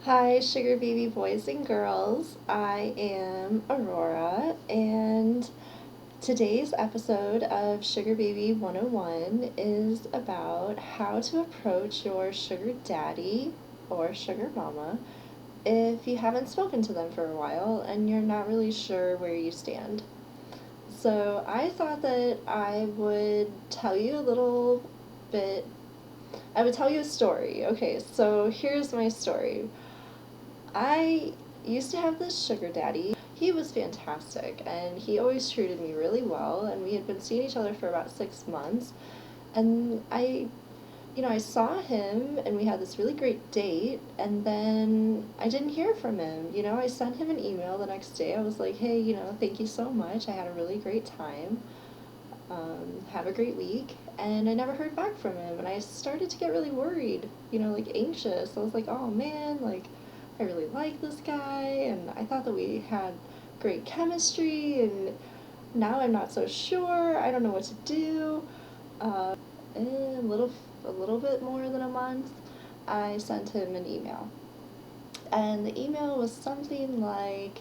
Hi, sugar baby boys and girls. I am Aurora, and today's episode of Sugar Baby 101 is about how to approach your sugar daddy or sugar mama if you haven't spoken to them for a while and you're not really sure where you stand. So, I thought that I would tell you a little bit. I would tell you a story. Okay, so here's my story. I used to have this sugar daddy. He was fantastic and he always treated me really well, and we had been seeing each other for about 6 months. And I saw him and we had this really great date, and then I didn't hear from him. I sent him an email the next day. I was like, hey, thank you so much. I had a really great time. Have a great week. And I never heard back from him. And I started to get really worried, like anxious. I was like, oh man, like, I really like this guy. And I thought that we had great chemistry. And now I'm not so sure. I don't know what to do. A little bit more than a month, I sent him an email. And the email was something like,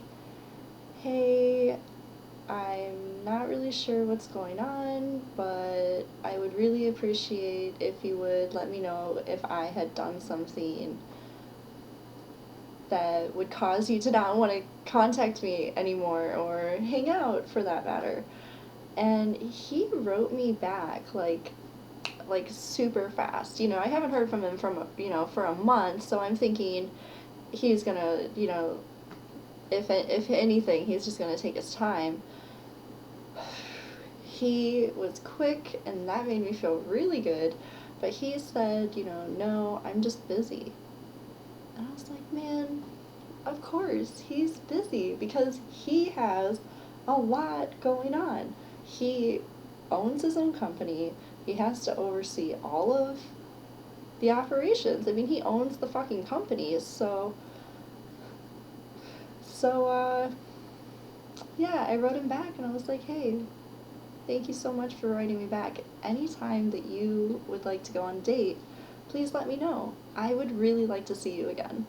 hey, I'm not really sure what's going on, but I would really appreciate if you would let me know if I had done something that would cause you to not want to contact me anymore or hang out for that matter. And he wrote me back like super fast. I haven't heard from him for a month, so I'm thinking he's going to, if anything, he's just going to take his time. He was quick, and that made me feel really good, but he said, no, I'm just busy. And I was like, man, of course, he's busy because he has a lot going on. He owns his own company, he has to oversee all of the operations. I mean, he owns the fucking company, so, yeah, I wrote him back and I was like, hey, thank you so much for writing me back. Anytime that you would like to go on a date, please let me know. I would really like to see you again.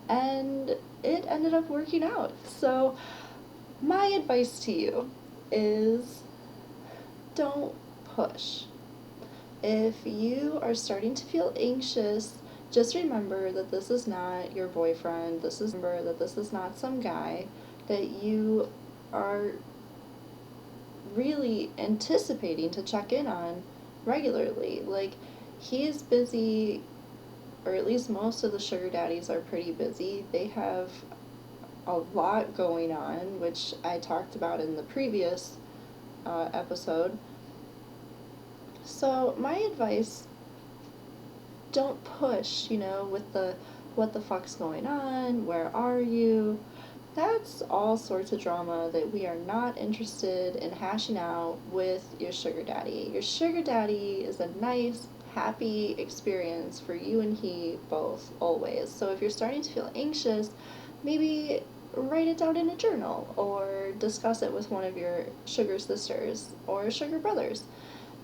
And it ended up working out. So, my advice to you is don't push. If you are starting to feel anxious, just remember that this is not your boyfriend. Remember that this is not some guy that you are really anticipating to check in on regularly. Like, he is busy, or at least most of the sugar daddies are pretty busy. They have a lot going on, which I talked about in the previous episode. So, my advice, don't push, with the what the fuck's going on, where are you? That's all sorts of drama that we are not interested in hashing out with your sugar daddy. Your sugar daddy is a nice, happy experience for you and he both, always. So if you're starting to feel anxious, maybe write it down in a journal or discuss it with one of your sugar sisters or sugar brothers.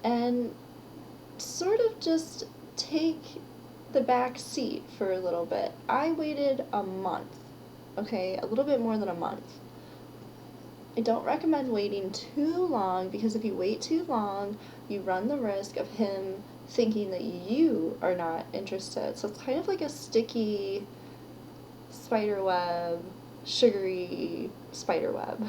And sort of just take the back seat for a little bit. I waited a month, okay, a little bit more than a month. I don't recommend waiting too long, because if you wait too long, you run the risk of him thinking that you are not interested. So it's kind of like a sticky spiderweb, sugary spiderweb.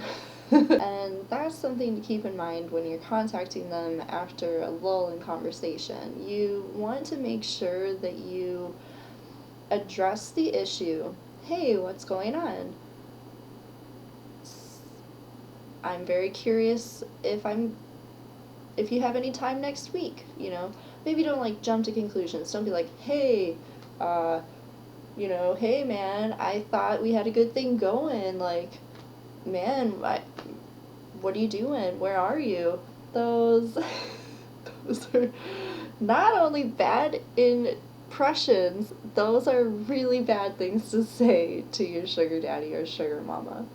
And that's something to keep in mind when you're contacting them after a lull in conversation. You want to make sure that you address the issue. Hey, what's going on? I'm very curious if you have any time next week, Maybe don't like jump to conclusions. Don't be like, hey, hey man, I thought we had a good thing going. Like, man, what are you doing? Where are you? Those, those are not only bad impressions, those are really bad things to say to your sugar daddy or sugar mama.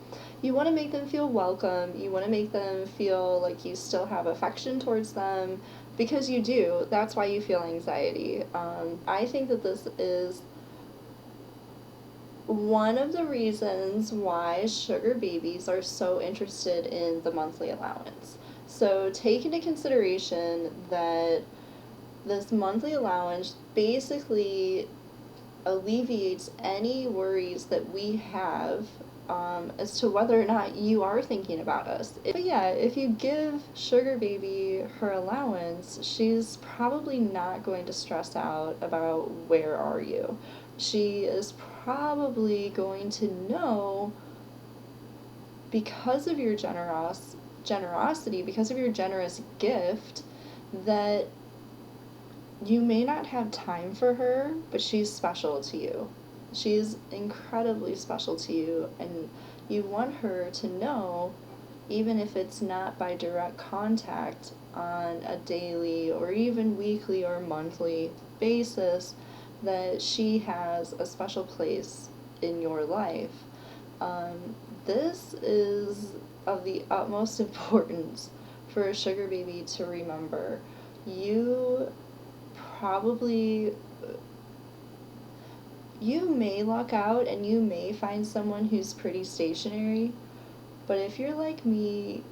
You want to make them feel welcome. You want to make them feel like you still have affection towards them, because you do. That's why you feel anxiety. I think that this is one of the reasons why sugar babies are so interested in the monthly allowance. So take into consideration that this monthly allowance basically alleviates any worries that we have as to whether or not you are thinking about us. But yeah, if you give Sugar Baby her allowance, she's probably not going to stress out about where are you. She is probably going to know, because of your generosity, because of your generous gift, that you may not have time for her, but she's special to you. She's incredibly special to you, and you want her to know, even if it's not by direct contact on a daily or even weekly or monthly basis, that she has a special place in your life. This is of the utmost importance for a sugar baby to remember. You probably, you may luck out and you may find someone who's pretty stationary, but if you're like me,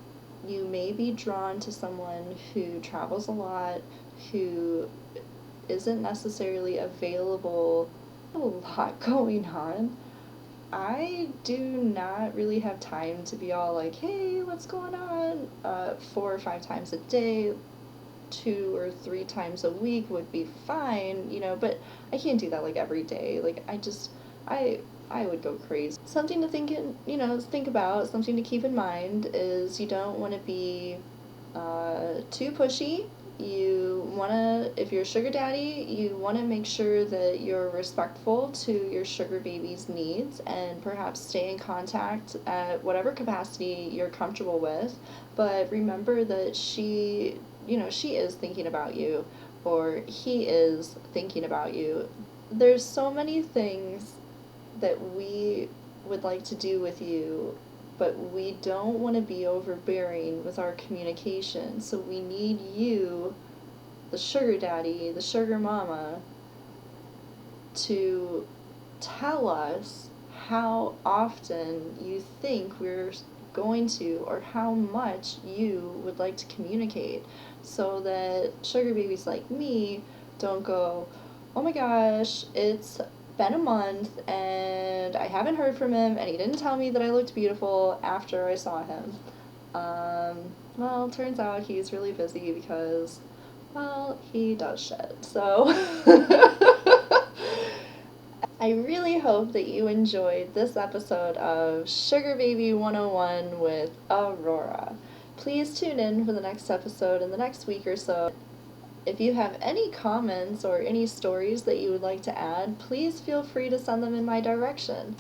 you may be drawn to someone who travels a lot, who isn't necessarily available. A lot going on. I do not really have time to be all like, hey, what's going on? 4 or 5 times a day, 2 or 3 times a week would be fine, but I can't do that like every day. Like I would go crazy. Something to think about, something to keep in mind is you don't want to be too pushy. You want to, if you're a sugar daddy, you want to make sure that you're respectful to your sugar baby's needs and perhaps stay in contact at whatever capacity you're comfortable with. But remember that she is thinking about you, or he is thinking about you. There's so many things that we would like to do with you, but we don't want to be overbearing with our communication. So we need you, the sugar daddy, the sugar mama, to tell us how often you think we're going to, or how much you would like to communicate, so that sugar babies like me don't go, oh my gosh, it's been a month and I haven't heard from him and he didn't tell me that I looked beautiful after I saw him. Well, turns out he's really busy because, well, he does shit. So I really hope that you enjoyed this episode of Sugar Baby 101 with Aurora. Please tune in for the next episode in the next week or so. If you have any comments or any stories that you would like to add, please feel free to send them in my direction.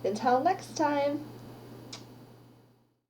Until next time!